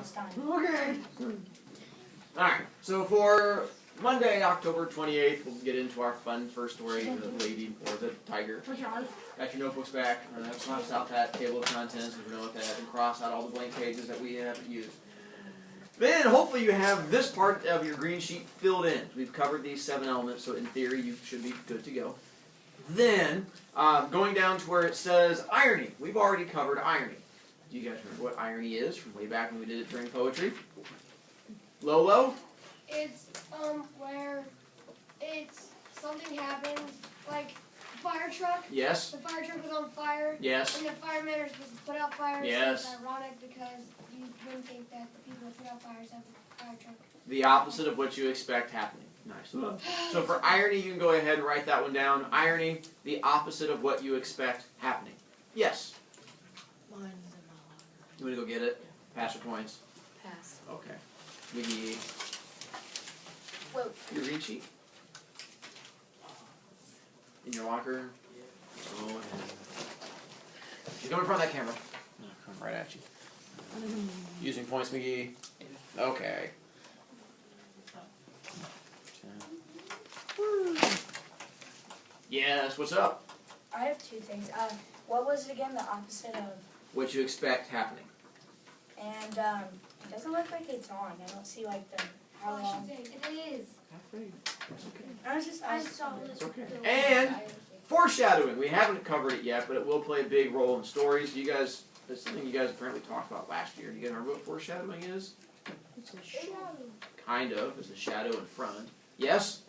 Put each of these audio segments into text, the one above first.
it's time. Okay. Alright, so for Monday, October 28th, we'll get into our fun first story, the lady or the tiger. Got your notebooks back. Cross out that table of contents, if you know what that is, and cross out all the blank pages that we haven't used. Then, hopefully you have this part of your green sheet filled in. We've covered these 7 elements, so in theory you should be good to go. Then, going down to where it says irony. We've already covered irony. Do you guys remember what irony is from way back when we did it during poetry? Lolo? It's where something happens, like a fire truck. Yes. The fire truck was on fire. Yes. And the firemen are supposed to put out fires. Yes. So it's ironic because you wouldn't think that the people who put out fires have a fire truck. The opposite of what you expect happening. Nice. So for irony, you can go ahead and write that one down. Irony, the opposite of what you expect happening. Yes. Mine's in my locker. You want to go get it? Pass your points. Pass. Okay. Wiggy. Whoa. Your read sheet? In your locker? Go ahead. She's coming in front of that camera. Come right at you. Using points, McGee. Okay. Yes, what's up? I have 2 things. What was it again? The opposite of? What you expect happening. And it doesn't look like it's on. I don't see like the how long. It is. It's okay. I saw it. It's okay. And foreshadowing. We haven't covered it yet, but it will play a big role in stories. You guys, it's something you guys apparently talked about last year. Do you guys remember what foreshadowing is? It's a shadow. Kind of. It's a shadow in front. Yes?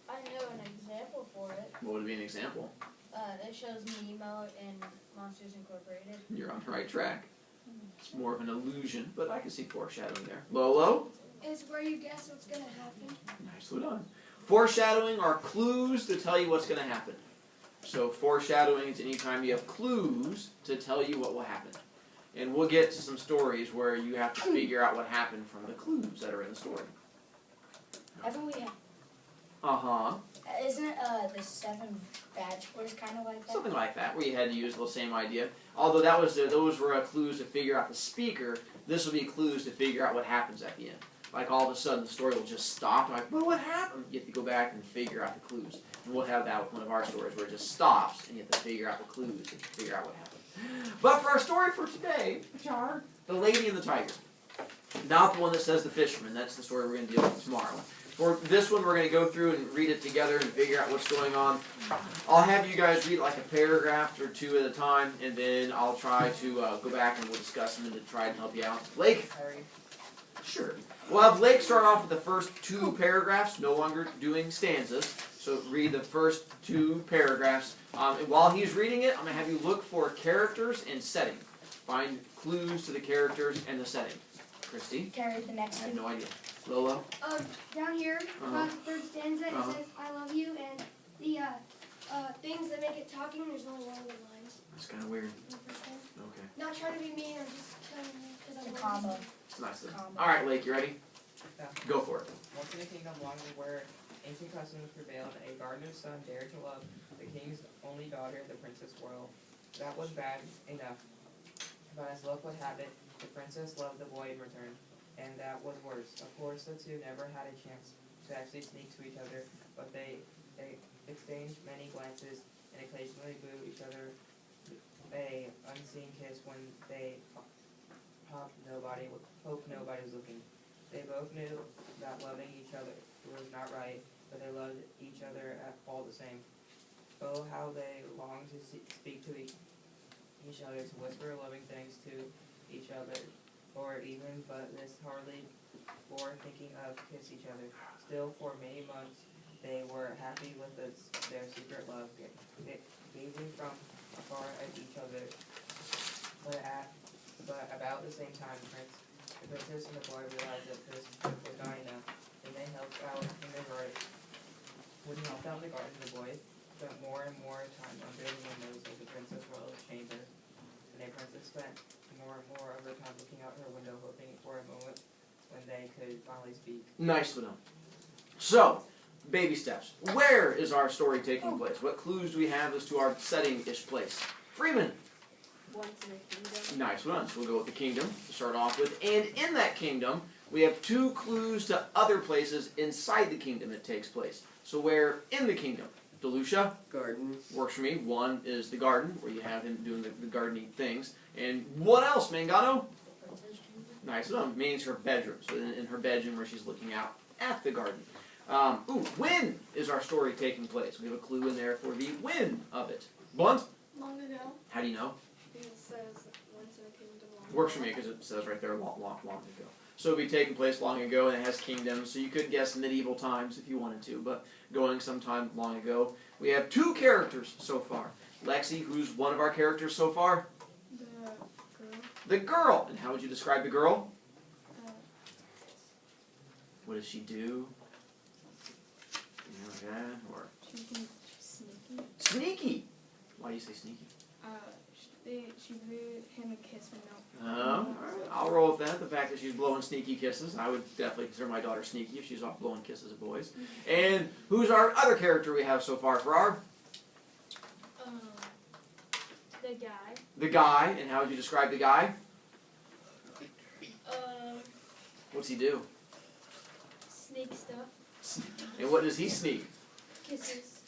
I know an example for it. What would be an example? It shows Nemo in Monsters Incorporated. You're on the right track. It's more of an illusion, but I can see foreshadowing there. Lolo? It's where you guess what's going to happen. Nicely done. Foreshadowing are clues to tell you what's going to happen. So foreshadowing is anytime you have clues to tell you what will happen. And we'll get to some stories where you have to figure out what happened from the clues that are in the story. Haven't we? Uh-huh. Isn't it the 7 bachelors kind of like that? Something like that, where you had to use the same idea. Although that was those were clues to figure out the speaker, this will be clues to figure out what happens at the end. Like all of a sudden the story will just stop. Like, well, what happened? You have to go back and figure out the clues. And we'll have that with one of our stories where it just stops and you have to figure out the clues and figure out what happened. But for our story for today, the lady and the tiger. Not the one that says the fisherman. That's the story we're going to deal with tomorrow. For this one, we're going to go through and read it together and figure out what's going on. I'll have you guys read like a paragraph or 2 at a time, and then I'll try to go back and we'll discuss them and to try and help you out. Blake? Sure. We'll have Blake start off with the first 2 paragraphs, no longer doing stanzas. So read the first 2 paragraphs. And while he's reading it, I'm going to have you look for characters and setting. Find clues to the characters and the setting. Christy? Carry the next I have one. no idea. Lolo? Down here, about the third stanza, it says, I love you, and the things that make it talking, there's only one of the lines. That's kind of weird. Okay. Not trying to be mean, or just because It's a I'm combo. It's nice. Combo. All right, Lake, you ready? Yeah. Go for it. Once in a kingdom long where ancient customs prevailed, a gardener's son dared to love the king's only daughter, the Princess Royal. That was bad enough. But as luck would have it, the princess loved the boy in return. And that was worse. Of course, the 2 never had a chance to actually sneak to each other, but they exchanged many glances and occasionally blew each other a unseen kiss when they hoped nobody was looking. They both knew that loving each other was not right, but they loved each other all the same. Oh, how they longed to speak to each other, to whisper loving things to each other, or even, but this hardly bore thinking of kiss each other. Still, for many months, they were happy with their secret love, gazing from afar at each other. But about the same time, the princess and the boy realized that this was not enough, and they helped out in the garden. When he helped out in the garden, the boy spent more and more time under the windows of the Princess Royal's chamber, and the princess spent more and more of her time looking out her window, hoping for a moment when they could finally speak. Nicely done. So, baby steps. Where is our story taking place? What clues do we have as to our setting-ish place? Freeman. once in a kingdom. Nice one. So we'll go with the kingdom to start off with. And in that kingdom, we have 2 clues to other places inside the kingdom it takes place. So where in the kingdom? Delucia? Garden. Works for me. 1 is the garden, where you have him doing the gardening things. And what else, Mangano? Nice one. Means her bedroom. So in her bedroom where she's looking out at the garden. When is our story taking place? We have a clue in there for the when of it. Blunt? Long ago. How do you know? It says once in a kingdom. Works for me because it says right there long ago. So it'll be taking place long ago, and it has kingdoms, so you could guess medieval times if you wanted to, but going sometime long ago. We have 2 characters so far. Lexi, who's one of our characters so far? The girl. The girl. And how would you describe the girl? What does she do? You know that, or She's sneaky. sneaky? Why do you say sneaky? She blew him a kiss when Alright, I'll roll with that. The fact that she's blowing sneaky kisses. I would definitely consider my daughter sneaky if she's off blowing kisses at boys. And who's our other character we have so far for our? The guy. The guy. And how would you describe the guy? What's he do? Sneak stuff. And what does he sneak? Kisses.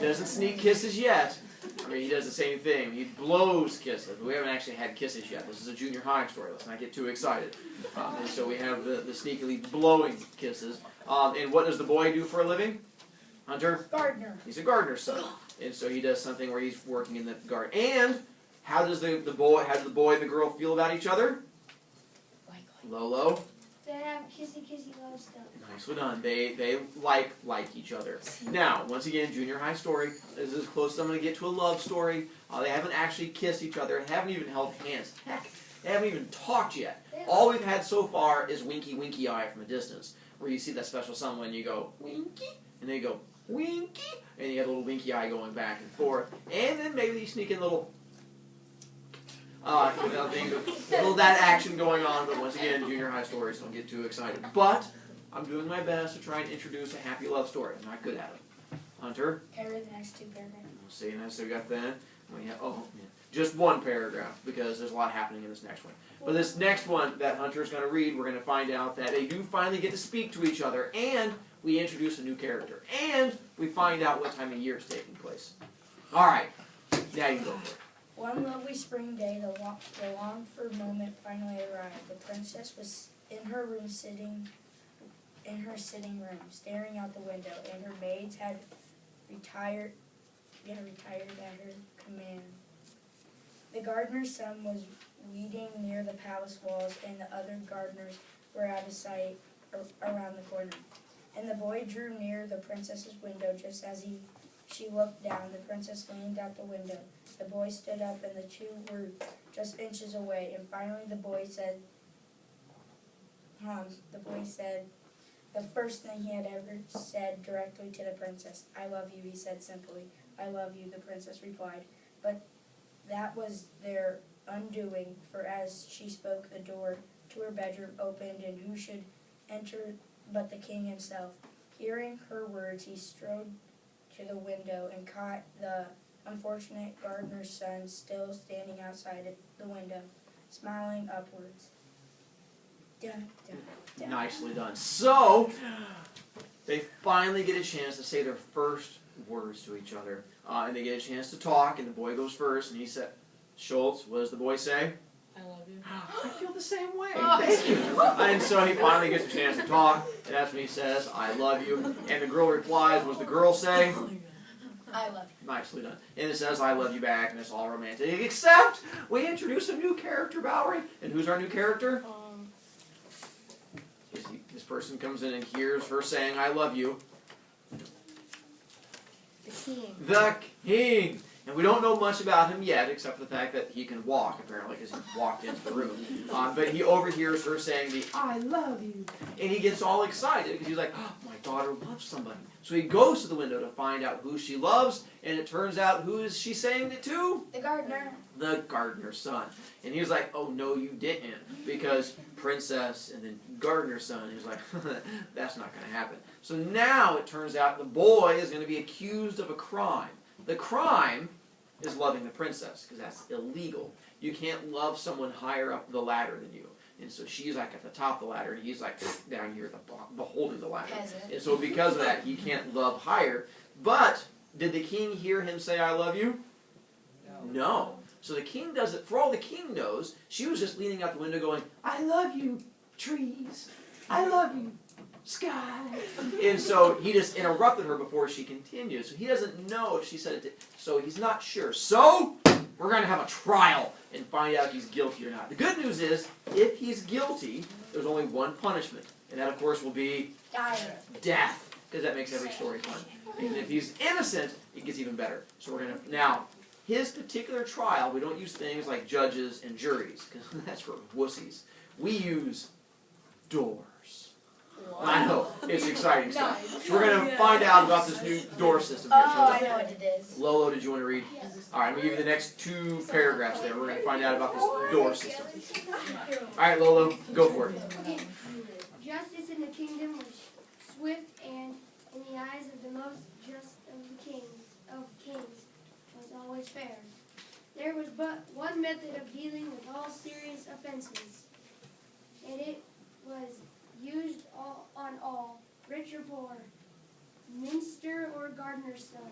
Doesn't sneak kisses yet. I mean, he does the same thing. He blows kisses. We haven't actually had kisses yet. This is a junior high story. Let's not get too excited. And so we have the sneakily blowing kisses. And what does the boy do for a living? Hunter? Gardener. He's a gardener's son. And so he does something where he's working in the garden. And how does the boy and the girl feel about each other? Lolo? They have kissy love stuff. Nicely done. They like each other. Now, once again, junior high story. This is as close as I'm going to get to a love story. They haven't actually kissed each other. Haven't even held hands. Heck, they haven't even talked yet. All we've had so far is winky eye from a distance, where you see that special someone, you go winky, and they go winky, and you get a little winky eye going back and forth, and then maybe you sneak in a little. Little that action going on, but once again, junior high stories, don't get too excited. But I'm doing my best to try and introduce a happy love story. I'm not good at it. Hunter? Carry the next 2 paragraphs. See, and so we got that. We have, just 1 paragraph, because there's a lot happening in this next one. But this next one that Hunter's going to read, we're going to find out that they do finally get to speak to each other, and we introduce a new character, and we find out what time of year is taking place. All right, now you can go for it. One lovely spring day, the longed-for moment finally arrived. The princess was in her room, sitting in her sitting room, staring out the window, and her maids had retired at her command. The gardener's son was weeding near the palace walls, and the other gardeners were out of sight around the corner. And the boy drew near the princess's window. Just as she looked down, the princess leaned out the window. The boy stood up, and the 2 were just inches away. And finally, the boy said the first thing he had ever said directly to the princess. "I love you," he said simply. "I love you," the princess replied. But that was their undoing, for as she spoke, the door to her bedroom opened, and who should enter but the king himself. Hearing her words, he strode to the window and caught the unfortunate gardener's son still standing outside the window, smiling upwards. Dun, dun, dun. Nicely done. So, they finally get a chance to say their first words to each other. And they get a chance to talk, and the boy goes first, and he said, Schultz, what does the boy say? I love you. I feel the same way. Thank you. And so he finally gets a chance to talk, and that's when he says, I love you. And the girl replies, what does the girl say? I love you. Nicely done. And it says, I love you back, and it's all romantic. Except, we introduce a new character, Valerie. And who's our new character? This person comes in and hears her saying, I love you. The king. The king. And we don't know much about him yet, except for the fact that he can walk, apparently, because he walked into the room. But he overhears her saying the, I love you. And he gets all excited, because he's like, oh, my daughter loves somebody. So he goes to the window to find out who she loves, and it turns out, who is she saying it to? The gardener. The gardener's son. And he was like, oh, no, you didn't, because princess and then gardener's son. He was like, that's not going to happen. So now it turns out the boy is going to be accused of a crime. The crime is loving the princess, because that's illegal. You can't love someone higher up the ladder than you. And so she's like at the top of the ladder, and he's like down here at the bottom, holding the ladder. And so because of that, he can't love higher. But did the king hear him say, "I love you"? No. So the king does it. For all the king knows, she was just leaning out the window going, "I love you, trees. I love you, sky." And so he just interrupted her before she continued. So he doesn't know if she said it. So he's not sure. So we're going to have a trial and find out if he's guilty or not. The good news is, if he's guilty, there's only one punishment. And that, of course, will be death. Because that makes every story fun. And if he's innocent, it gets even better. So we're going to... Now, his particular trial, we don't use things like judges and juries, because that's for wussies. We use doors. I know, it's exciting stuff. So we're going to find out about this new door system here. I know what it is. Lolo, did you want to read? All right, I'm going to give you the next 2 paragraphs there. We're going to find out about this door system. All right, Lolo, go for it. Okay. Justice in the kingdom was swift, and in the eyes of the most just of kings was always fair. There was but one method of dealing with all serious offenses, and it was used on all, rich or poor, minster or gardener's son.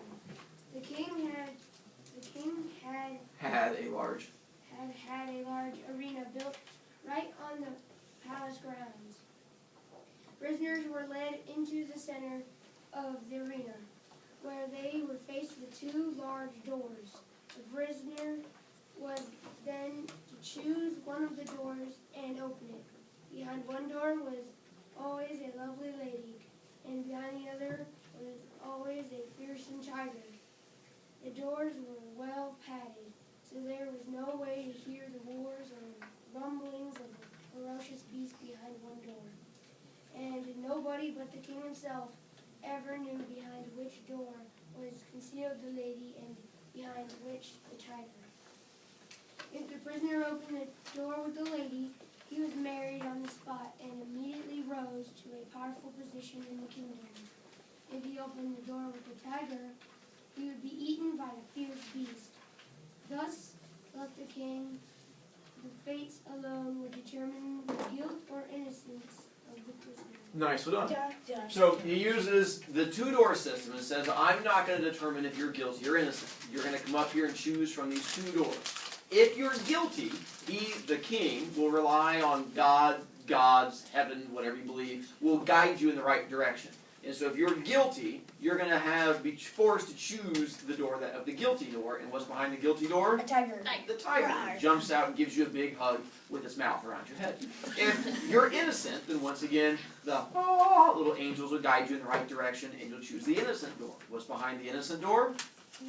The king Had a large arena built right on the palace grounds. Prisoners were led into the center of the arena, where they were faced with 2 large doors. The prisoner was then to choose one of the doors and open it. Behind one door was always a lovely lady, and behind the other was always a fearsome tiger. The doors were well padded, so there was no way to hear the roars or rumblings of the ferocious beast behind one door. And nobody but the king himself ever knew behind which door was concealed the lady and behind which the tiger. If the prisoner opened the door with the lady, he was married on the spot and immediately rose to a powerful position in the kingdom. If he opened the door with the tiger, he would be eaten by a fierce beast. Thus, left the king, the fates alone would determine the guilt or innocence of the prisoner. Nice, well done. So he uses the 2-door system and says, I'm not going to determine if you're guilty or innocent. You're going to come up here and choose from these 2 doors. If you're guilty, he, the king, will rely on God, God's, heaven, whatever you believe, will guide you in the right direction. And so if you're guilty, you're going to be forced to choose the door of the guilty door. And what's behind the guilty door? A tiger. The tiger jumps out and gives you a big hug with its mouth around your head. If you're innocent, then once again, the little angels will guide you in the right direction, and you'll choose the innocent door. What's behind the innocent door?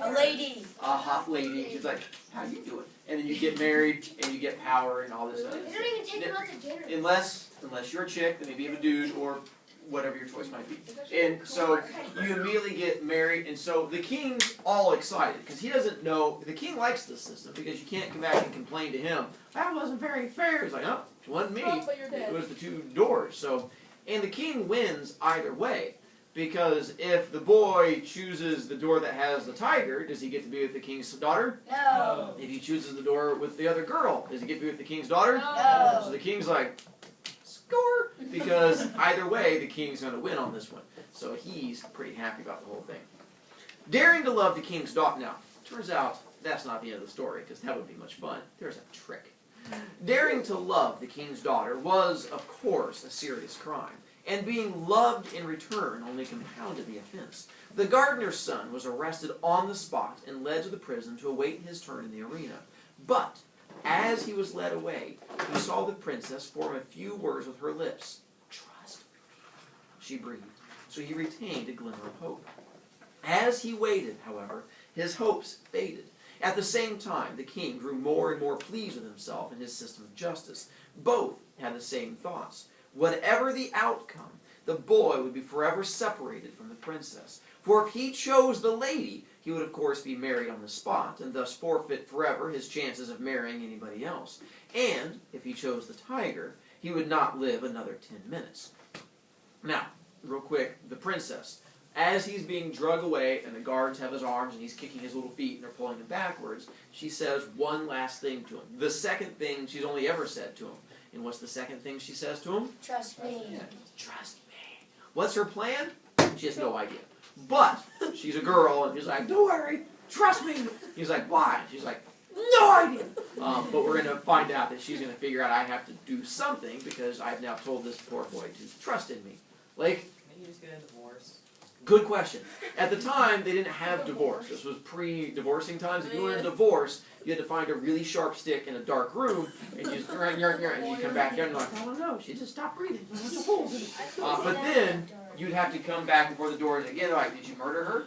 A lady. A hot lady. She's like, how you doing? And then you get married, and you get power, and all this stuff. They don't even take him out to dinner. Unless you're a chick, then maybe you have a dude, or whatever your choice might be. And so you immediately get married, and so the king's all excited, because he doesn't know, the king likes this system, because you can't come back and complain to him, that wasn't very fair. He's like, oh, it wasn't me, it was the 2 doors. So, and the king wins either way, because if the boy chooses the door that has the tiger, does he get to be with the king's daughter? No. If he chooses the door with the other girl, does he get to be with the king's daughter? No. So the king's like, score! Because either way, the king's going to win on this one. So he's pretty happy about the whole thing. Daring to love the king's daughter. Now, turns out that's not the end of the story, because that would be much fun. There's a trick. Daring to love the king's daughter was, of course, a serious crime. And being loved in return only compounded the offense. The gardener's son was arrested on the spot and led to the prison to await his turn in the arena. But as he was led away, he saw the princess form a few words with her lips. Trust me, she breathed. So he retained a glimmer of hope. As he waited, however, his hopes faded. At the same time, the king grew more and more pleased with himself and his system of justice. Both had the same thoughts. Whatever the outcome, the boy would be forever separated from the princess. For if he chose the lady, he would of course be married on the spot, and thus forfeit forever his chances of marrying anybody else. And if he chose the tiger, he would not live another 10 minutes. Now, real quick, the princess. As he's being drug away and the guards have his arms and he's kicking his little feet and they're pulling him backwards, she says one last thing to him. The second thing she's only ever said to him. And what's the second thing she says to him? Trust me. Yeah, trust me. What's her plan? She has no idea. But she's a girl and she's like, don't worry, trust me. He's like, why? She's like, no idea. But we're going to find out that she's going to figure out I have to do something because I've now told this poor boy to trust in me. Like, Maybe you just get a divorce. good question. At the time, they didn't have divorce. This was pre-divorcing times. If you wanted a divorce, you had to find a really sharp stick in a dark room, and you just and you come back in and you're like, oh no, she just stopped breathing. There's a bunch of holes in it. But then you'd have to come back before the doors again. Like, did you murder her?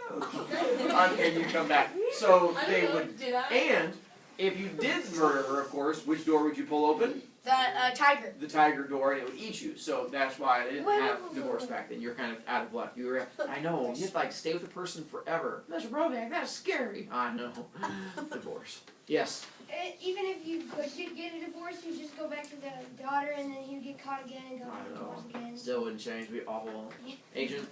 No. And you come back. So they would. And if you did murder her, of course, which door would you pull open? The tiger. The tiger door, and it would eat you. So that's why they didn't have divorce back then. You're kind of out of luck. You were, I know, you have to like stay with the person forever. Mr. Brovac, that's scary. I know. Divorce. Yes. Even if you could get a divorce, you just go back to the daughter, and then you get caught again and go I to know. divorce again. Still wouldn't change. It'd be awful. Agent.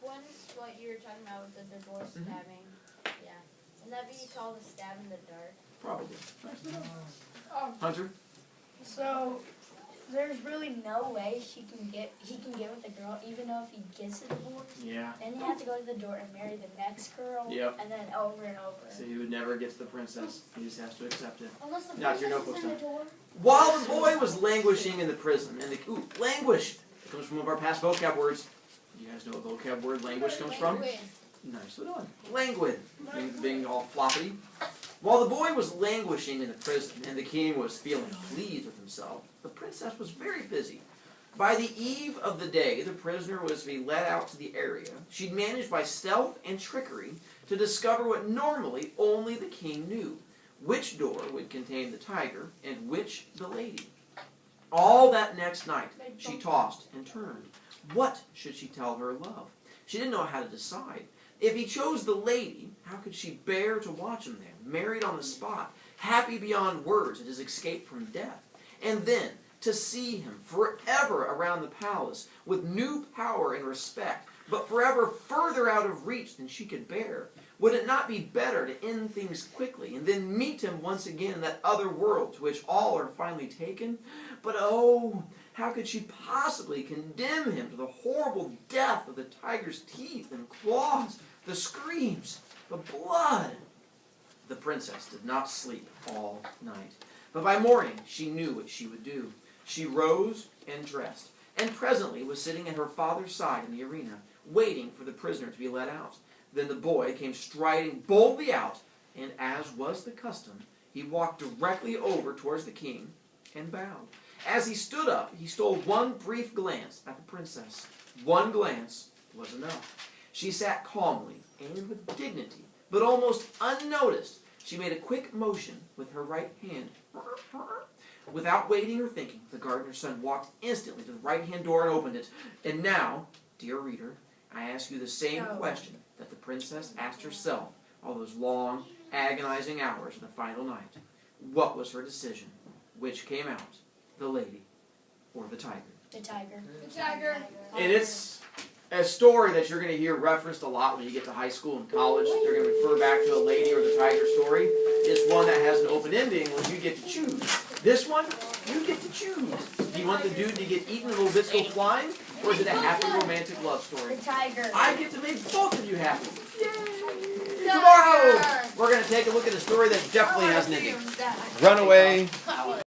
When's what you were talking about with the divorce Mhm. stabbing? Yeah. Wouldn't that be called a stab in the dark? Probably. Oh, Hunter. so there's really no way he can get with the girl, even though if he gets a divorce. Yeah. Then you have to go to the door and marry the next girl. Yep. And then over and over. So he would never get to the princess. He just has to accept it. Unless the Not your princess notebook is in the stuff. door. While the boy was languishing in the prison, and languished comes from one of our past vocab words. You guys know what vocab word languish comes from? Nicely done. Languid, being all floppy. While the boy was languishing in the prison, and the king was feeling pleased with himself, the princess was very busy. By the eve of the day the prisoner was to be led out to the area, she'd managed by stealth and trickery to discover what normally only the king knew. Which door would contain the tiger, and which the lady. All that next night she tossed and turned. What should she tell her love? She didn't know how to decide. If he chose the lady, how could she bear to watch him there, married on the spot, happy beyond words at his escape from death? And then, to see him forever around the palace, with new power and respect, but forever further out of reach than she could bear. Would it not be better to end things quickly, and then meet him once again in that other world to which all are finally taken? But oh, how could she possibly condemn him to the horrible death of the tiger's teeth and claws, the screams, the blood? The princess did not sleep all night. But by morning she knew what she would do. She rose and dressed, and presently was sitting at her father's side in the arena, waiting for the prisoner to be let out. Then the boy came striding boldly out, and as was the custom, he walked directly over towards the king and bowed. As he stood up, he stole one brief glance at the princess. One glance was enough. She sat calmly and with dignity, but almost unnoticed. She made a quick motion with her right hand. Without waiting or thinking, the gardener's son walked instantly to the right-hand door and opened it. And now, dear reader, I ask you the same question that the princess asked herself all those long, agonizing hours of the final night. What was her decision? Which came out? The lady or the tiger? The tiger. The tiger. And it's a story that you're going to hear referenced a lot when you get to high school and college. They're going to refer back to a lady or the tiger story. It's one that has an open ending where you get to choose. This one, you get to choose. Do you want the dude to get eaten and little bits go flying? Or is it a happy romantic love story? The tiger. I get to make both of you happy. Yay! Tomorrow, we're going to take a look at a story that definitely has an ending. Runaway